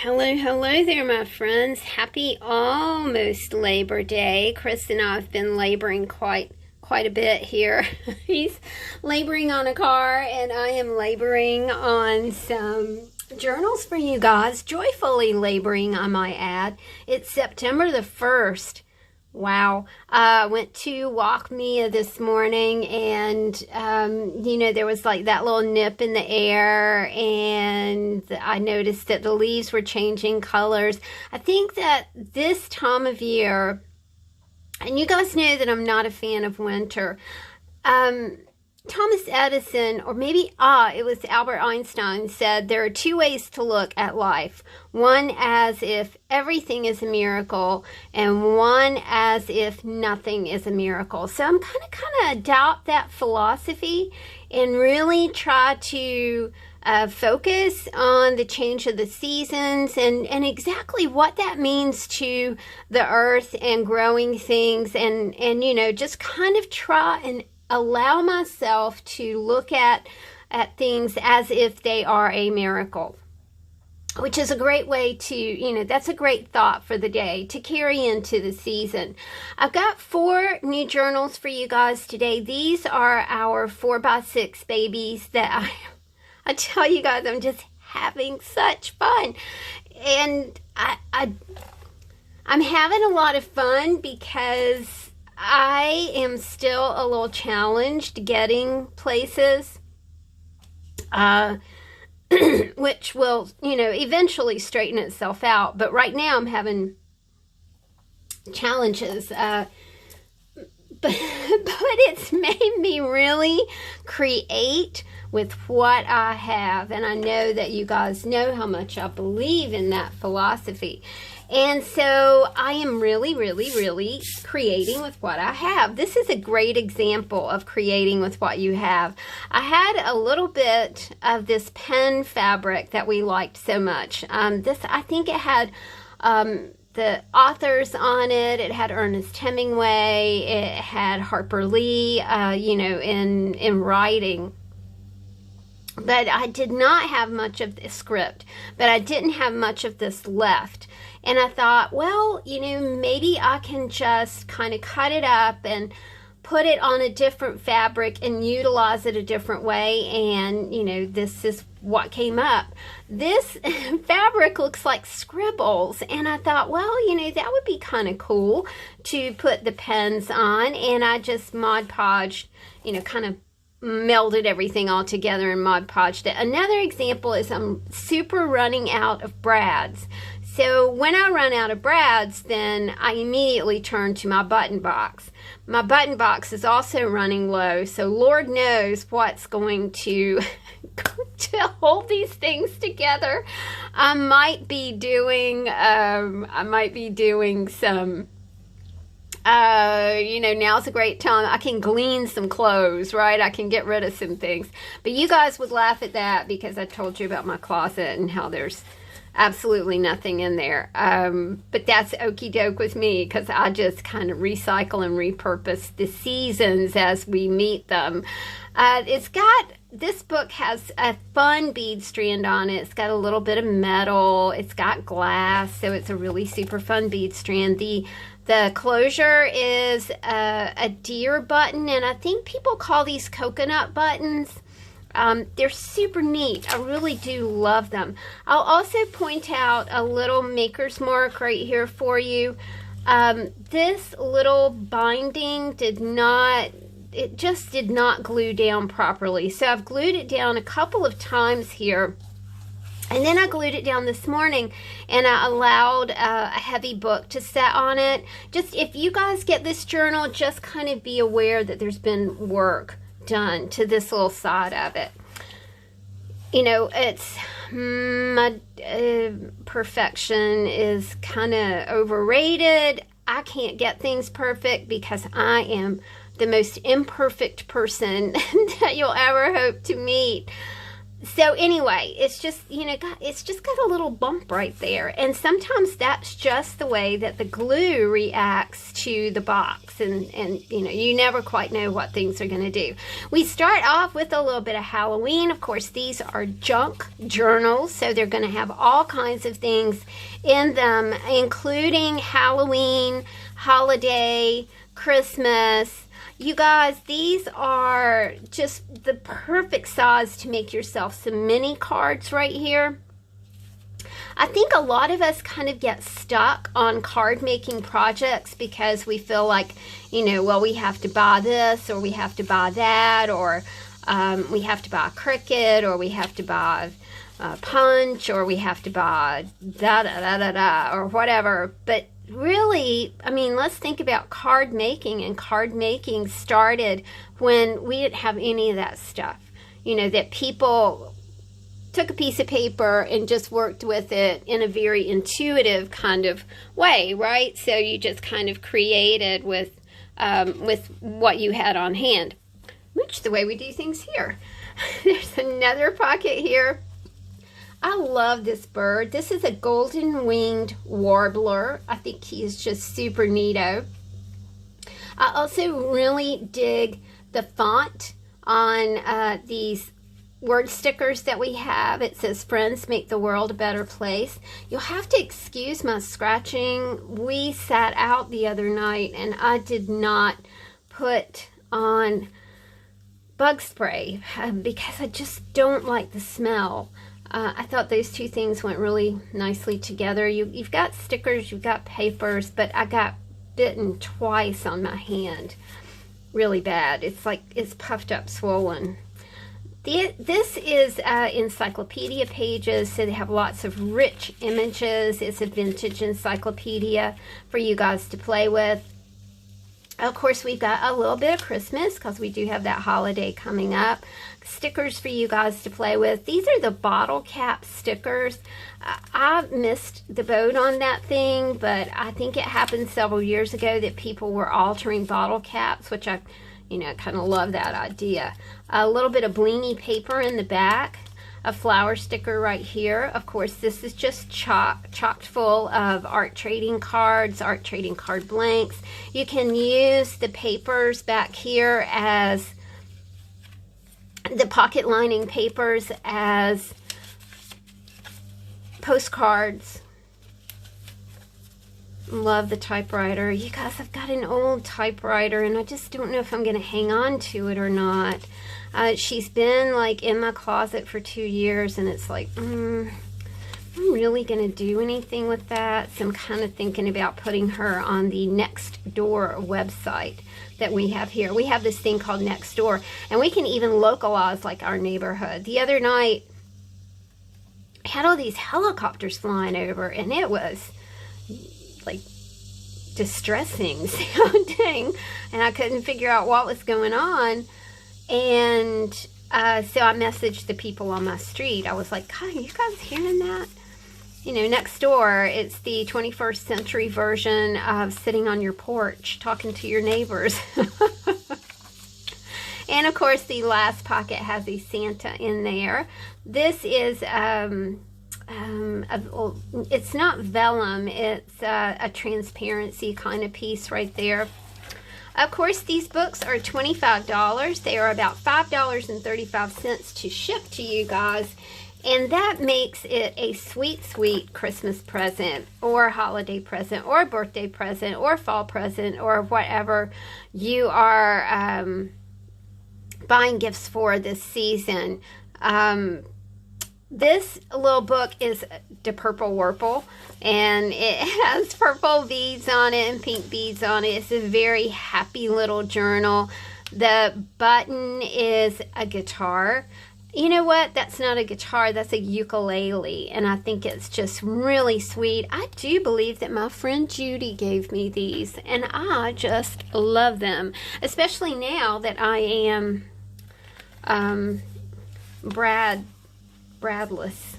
Hello, hello there, my friends. Happy almost Labor Day. Chris and I have been laboring quite a bit here. He's laboring on a car, and I am laboring on some journals for you guys. Joyfully laboring, I might add. It's September the 1st. Wow. I went to Walk Mia this morning, and, there was like that little nip in the air, and I noticed that the leaves were changing colors. I think that this time of year, and you guys know that I'm not a fan of winter, Thomas Edison, or maybe, it was Albert Einstein, said there are two ways to look at life. One as if everything is a miracle, and one as if nothing is a miracle. So I'm kind of adopt that philosophy and really try to focus on the change of the seasons and exactly what that means to the earth and growing things, and just kind of try and allow myself to look at things as if they are a miracle, which is a great way to, that's a great thought for the day to carry into the season. I've got 4 new journals for you guys today. These are our 4x6 babies that I tell you guys, I'm just having such fun. And I'm having a lot of fun because I am still a little challenged getting places, which will, eventually straighten itself out. But right now I'm having challenges, but it's made me really create with what I have. And I know that you guys know how much I believe in that philosophy. And so I am really, really, really creating with what I have. This is a great example of creating with what you have. I had a little bit of this pen fabric that we liked so much. I think it had the authors on it. It had Ernest Hemingway. It had Harper Lee, in writing. But I did not have much of the script, but I didn't have much of this left. And I thought, well, maybe I can just kind of cut it up and put it on a different fabric and utilize it a different way. And, this is what came up. This fabric looks like scribbles. And I thought, well, that would be kind of cool to put the pens on. And I just Mod Podged, kind of melded everything all together and Mod Podged it. Another example is I'm super running out of brads. So when I run out of brads, then I immediately turn to my button box. My button box is also running low, so Lord knows what's going to hold these things together. I might be doing some, now's a great time. I can glean some clothes, right? I can get rid of some things. But you guys would laugh at that because I told you about my closet and how there's absolutely nothing in there. But that's okie doke with me because I just kind of recycle and repurpose the seasons as we meet them. This book has a fun bead strand on it. It's got a little bit of metal. It's got glass, so it's a really super fun bead strand. The closure is a deer button, and I think people call these coconut buttons. They're super neat. I really do love them. I'll also point out a little maker's mark right here for you. This little binding just did not glue down properly. So I've glued it down a couple of times here. And then I glued it down this morning, and I allowed a heavy book to set on it. Just if you guys get this journal, just kind of be aware that there's been work done to this little side of it. It's my perfection is kind of overrated. I can't get things perfect because I am the most imperfect person that you'll ever hope to meet. So anyway, it's just, it's just got a little bump right there. And sometimes that's just the way that the glue reacts to the box. And you never quite know what things are going to do. We start off with a little bit of Halloween. Of course, these are junk journals, so they're going to have all kinds of things in them, including Halloween, holiday, Christmas. You guys, these are just the perfect size to make yourself some mini cards right here. I think a lot of us kind of get stuck on card making projects because we feel like, well, we have to buy this or we have to buy that, or we have to buy Cricut, or we have to buy Punch, or we have to buy da-da-da-da-da, or whatever. But really, I mean, let's think about card making, and card making started when we didn't have any of that stuff. That people took a piece of paper and just worked with it in a very intuitive kind of way, right? So you just kind of created with what you had on hand. Much the way we do things here. There's another pocket here. I love this bird. This is a golden-winged warbler. I think he is just super neato. I also really dig the font on these word stickers that we have. It says, "Friends make the world a better place." You'll have to excuse my scratching. We sat out the other night and I did not put on bug spray because I just don't like the smell. I thought those two things went really nicely together. You've got stickers, you've got papers, but I got bitten twice on my hand. Really bad. It's like it's puffed up, swollen. This is encyclopedia pages, so they have lots of rich images. It's a vintage encyclopedia for you guys to play with. Of course, we've got a little bit of Christmas because we do have that holiday coming up. Stickers for you guys to play with. These are the bottle cap stickers. I missed the boat on that thing, but I think it happened several years ago that people were altering bottle caps, which I kind of love that idea. A little bit of blingy paper in the back. A flower sticker right here. Of course, this is just chocked full of art trading cards, art trading card blanks. You can use the papers back here as the pocket lining papers as postcards. Love the typewriter. You guys, I've got an old typewriter and I just don't know if I'm going to hang on to it or not. She's been like in my closet for 2 years and it's like, I'm really going to do anything with that. So I'm kind of thinking about putting her on the Nextdoor website that we have here. We have this thing called Nextdoor, and we can even localize like our neighborhood. The other night, I had all these helicopters flying over and it was like distressing sounding, and I couldn't figure out what was going on. And so I messaged the people on my street. I was like, God, are you guys hearing that? Nextdoor, it's the 21st century version of sitting on your porch talking to your neighbors. And of course, the last pocket has a Santa in there. This is it's not vellum, it's a transparency kind of piece right there. Of course, these books are $25. They are about $5.35 to ship to you guys, and that makes it a sweet, sweet Christmas present or holiday present or birthday present or fall present or whatever you are buying gifts for this season. This little book is the Purple Wurple, and it has purple beads on it and pink beads on it. It's a very happy little journal. The button is a guitar. You know what? That's not a guitar. That's a ukulele, and I think it's just really sweet. I do believe that my friend Judy gave me these, and I just love them, especially now that I am Bradless.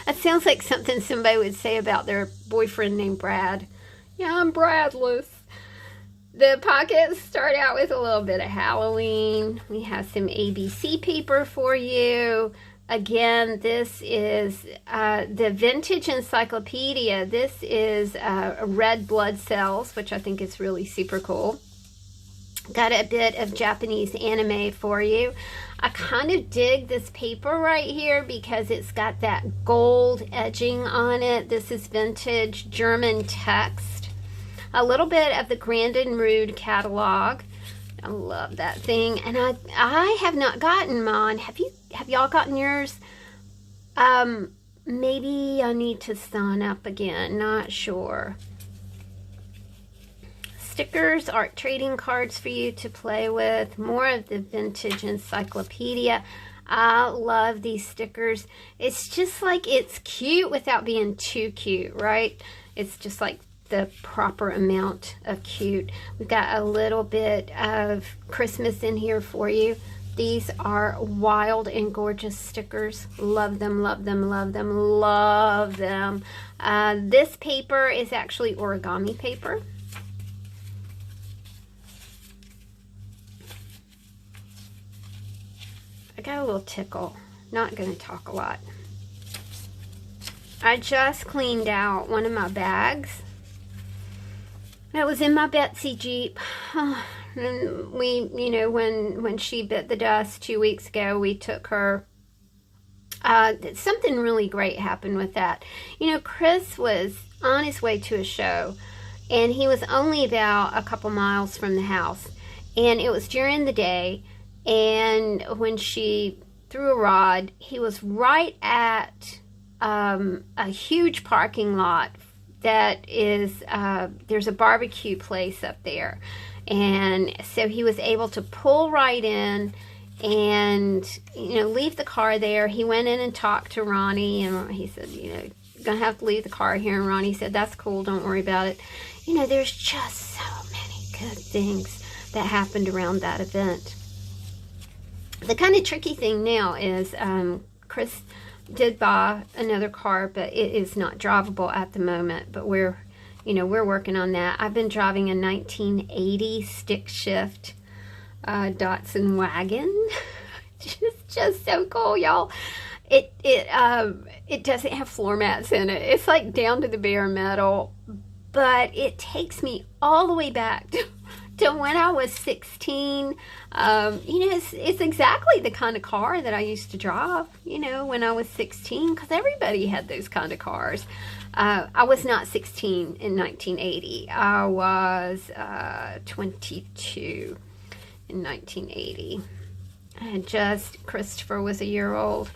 That sounds like something somebody would say about their boyfriend named Brad. Yeah, I'm Bradless. The pockets start out with a little bit of Halloween. We have some ABC paper for you. Again, this is the Vintage Encyclopedia. This is red blood cells, which I think is really super cool. Got a bit of Japanese anime for you. I kind of dig this paper right here because it's got that gold edging on it. This is vintage German text. A little bit of the Grandin Rude catalog. I love that thing. And I have not gotten mine. Have y'all gotten yours? Maybe I need to sign up again. Not sure. Stickers, art trading cards for you to play with. More of the Vintage Encyclopedia. I love these stickers. It's just like, it's cute without being too cute, right? It's just like the proper amount of cute. We've got a little bit of Christmas in here for you. These are wild and gorgeous stickers. Love them, love them, love them, love them. This paper is actually origami paper. I got a little tickle. Not going to talk a lot. I just cleaned out one of my bags that was in my Betsy Jeep. And we, you know, when she bit the dust 2 weeks ago, we took her. Something really great happened with that. You know, Chris was on his way to a show, and he was only about a couple miles from the house. And it was during the day, and when she threw a rod, he was right at a huge parking lot that is, there's a barbecue place up there. And so he was able to pull right in and, you know, leave the car there. He went in and talked to Ronnie, and he said, you know, you're going to have to leave the car here. And Ronnie said, that's cool, don't worry about it. You know, there's just so many good things that happened around that event. The kind of tricky thing now is Chris did buy another car, but it is not drivable at the moment. But we're working on that. I've been driving a 1980 stick shift Datsun wagon. just so cool, y'all. It doesn't have floor mats in it. It's like down to the bare metal, but it takes me all the way back to when I was 16. You know, it's exactly the kind of car that I used to drive, you know, when I was 16, because everybody had those kind of cars. I was not 16 in 1980. I was 22 in 1980. Christopher was a year old.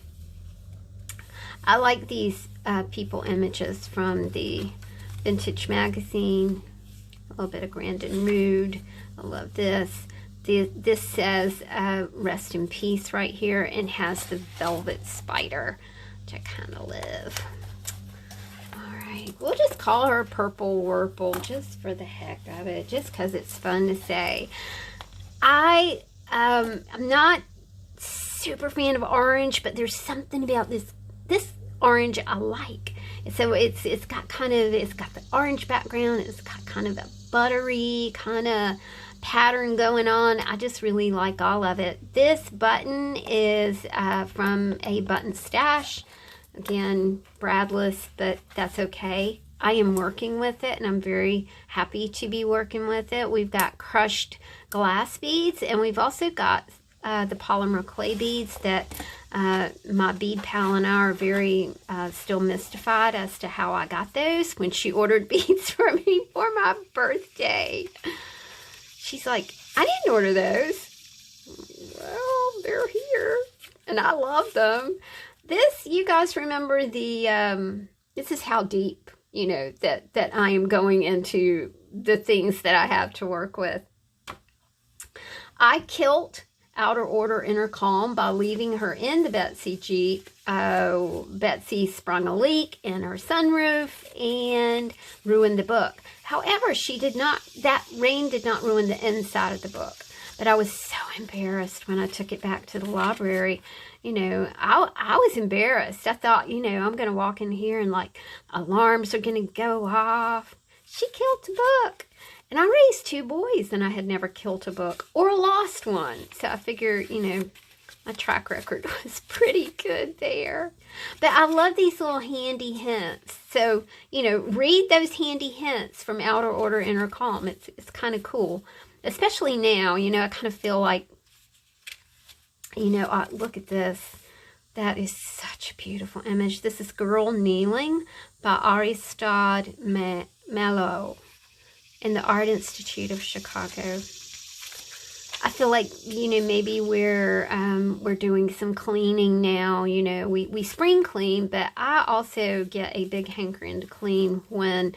I like these people images from the Vintage magazine. A little bit of Grandin Rude. I love this. This says rest in peace right here, and has the velvet spider, which I kind of live. Alright, we'll just call her Purple Wurple just for the heck of it, just because it's fun to say. I'm not super fan of orange, but there's something about this orange I like. So it's got the orange background. It's got kind of a buttery kind of pattern going on. I just really like all of it. This button is from a button stash. Again, bradless, but that's okay. I am working with it, and I'm very happy to be working with it. We've got crushed glass beads, and we've also got the polymer clay beads that my bead pal and I are very still mystified as to how I got those when she ordered beads for me for my birthday. She's like, I didn't order those. Well, they're here, and I love them. This, you guys remember this is how deep, you know, that I am going into the things that I have to work with. I kilt Outer Order Inner Calm by leaving her in the Betsy Jeep. Betsy sprung a leak in her sunroof and ruined the book. However, that rain did not ruin the inside of the book. But I was so embarrassed when I took it back to the library. You know, I was embarrassed. I thought, you know, I'm going to walk in here and like alarms are going to go off. She killed the book. And I raised 2 boys, and I had never killed a book or lost one. So I figure, you know, my track record was pretty good there. But I love these little handy hints. So, you know, read those handy hints from Outer Order, Inner Calm. It's kind of cool. Especially now, you know, I kind of feel like, you know, look at this. That is such a beautiful image. This is Girl Kneeling by Aristide Malo in the Art Institute of Chicago. I feel like, you know, maybe we're doing some cleaning now. You know, we spring clean, but I also get a big hankering to clean when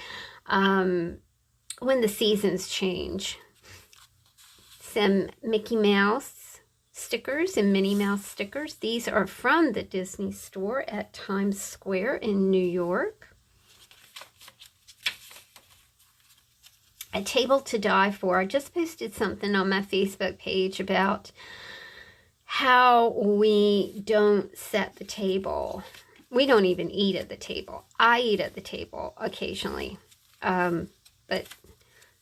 the seasons change. Some Mickey Mouse stickers and Minnie Mouse stickers. These are from the Disney store at Times Square in New York. A Table to Die For. I just posted something on my Facebook page about how we don't set the table. We don't even eat at the table. I eat at the table occasionally. But,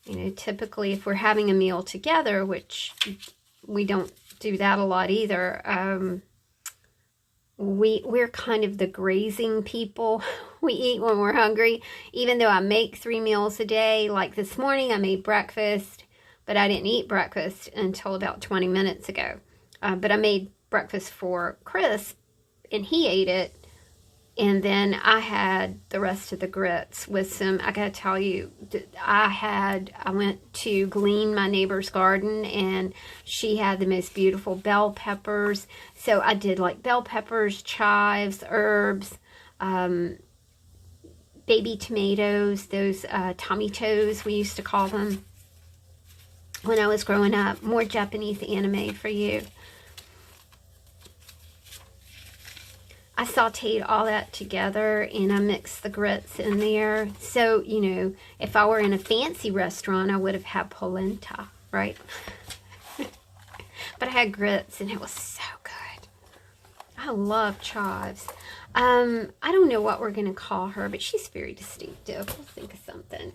you know, typically if we're having a meal together, which we don't do that a lot either, we're kind of the grazing people. We eat when we're hungry, even though I make 3 meals a day. Like this morning I made breakfast, but I didn't eat breakfast until about 20 minutes ago. But I made breakfast for Chris, and he ate it. And then I had the rest of the grits with some, I gotta tell you, I went to glean my neighbor's garden, and she had the most beautiful bell peppers. So I did like bell peppers, chives, herbs, baby tomatoes, those Tommy toes we used to call them when I was growing up. More Japanese anime for you. I sauteed all that together, and I mixed the grits in there. So, you know, if I were in a fancy restaurant, I would have had polenta, right? But I had grits, and it was so good. I love chives. I don't know what we're going to call her, but she's very distinctive. We'll think of something.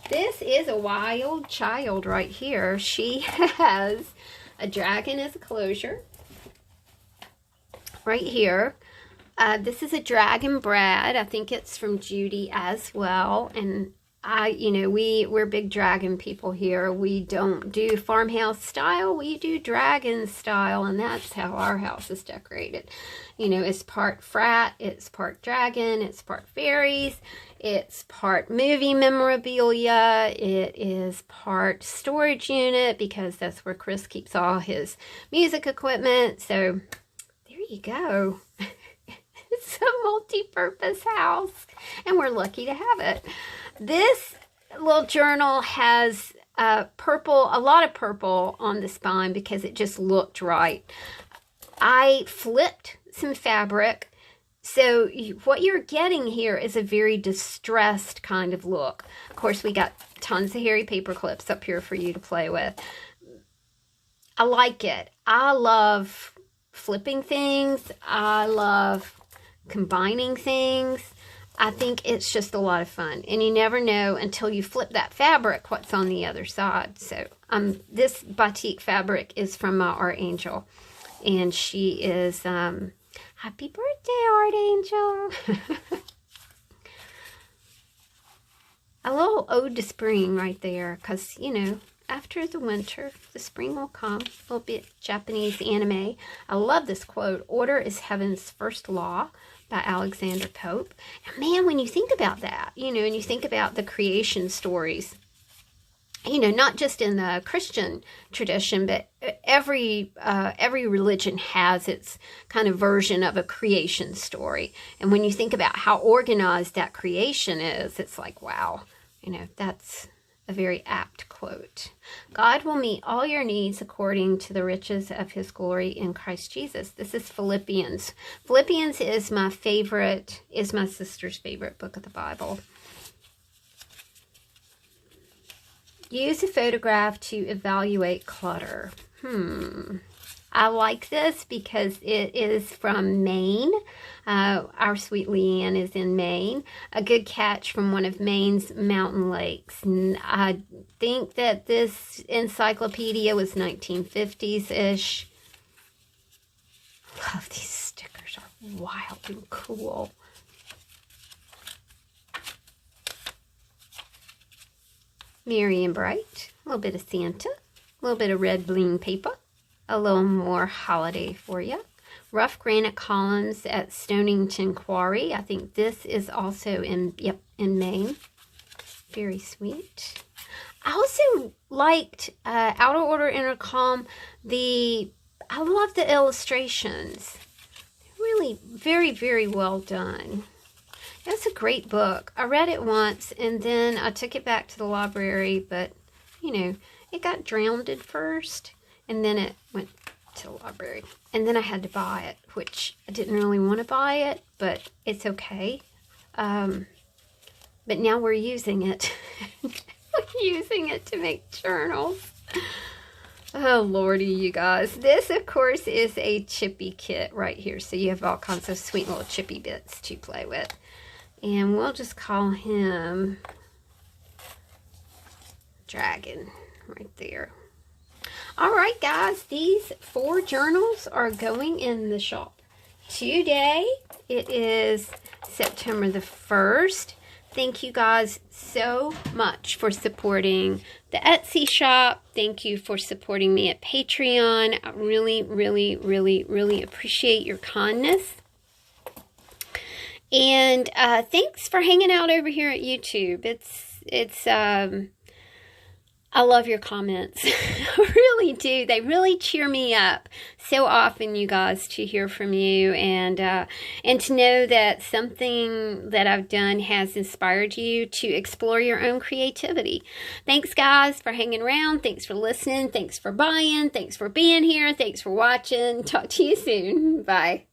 This is a wild child right here. She has a dragon as a closure. Right here. This is a Dragon Brad. I think it's from Judy as well. And you know, we're big dragon people here. We don't do farmhouse style. We do dragon style, and that's how our house is decorated. You know, it's part frat, it's part dragon, it's part fairies, it's part movie memorabilia, it is part storage unit, because that's where Chris keeps all his music equipment. So there you go. It's a multi-purpose house, and we're lucky to have it. This little journal has a lot of purple on the spine because it just looked right. I flipped some fabric, so what you're getting here is a very distressed kind of look. Of course, we got tons of hairy paper clips up here for you to play with. I like it. I love flipping things. I love combining things. I think it's just a lot of fun, and you never know until you flip that fabric what's on the other side. So this batik fabric is from my Art Angel, and she is happy birthday, Art Angel. A little ode to spring right there, because you know, after the winter, the spring will come. A little bit Japanese anime. I love this quote. Order is heaven's first law, by Alexander Pope. And man, when you think about that, you know, and you think about the creation stories, you know, not just in the Christian tradition, but every religion has its kind of version of a creation story. And when you think about how organized that creation is, it's like, wow, you know, that's a very apt quote. God will meet all your needs according to the riches of his glory in Christ Jesus. This is Philippians. Philippians is my sister's favorite book of the Bible. Use a photograph to evaluate clutter. I like this because it is from Maine. Our sweet Leanne is in Maine. A good catch from one of Maine's mountain lakes. I think that this encyclopedia was 1950s-ish. Love these stickers, are wild and cool. Merry and bright. A little bit of Santa. A little bit of red bling paper. A little more holiday for you. Rough granite columns at Stonington Quarry. I think this is also in Maine. Very sweet. I also liked Out of Order Intercom. I love the illustrations. Really very, very well done. It's a great book. I read it once and then I took it back to the library, but you know, it got drowned at first and then it went to the library. And then I had to buy it, which I didn't really want to buy it, but it's okay. But now we're using it. We're using it to make journals. Oh, Lordy, you guys. This, of course, is a chippy kit right here. So you have all kinds of sweet little chippy bits to play with. And we'll just call him Dragon right there. All right, guys. These 4 journals are going in the shop today. It is September the 1st. Thank you guys so much for supporting the Etsy shop. Thank you for supporting me at Patreon. I really, really, really, really appreciate your kindness. And thanks for hanging out over here at YouTube. I love your comments. I really do. They really cheer me up so often, you guys, to hear from you and to know that something that I've done has inspired you to explore your own creativity. Thanks, guys, for hanging around. Thanks for listening. Thanks for buying. Thanks for being here. Thanks for watching. Talk to you soon. Bye.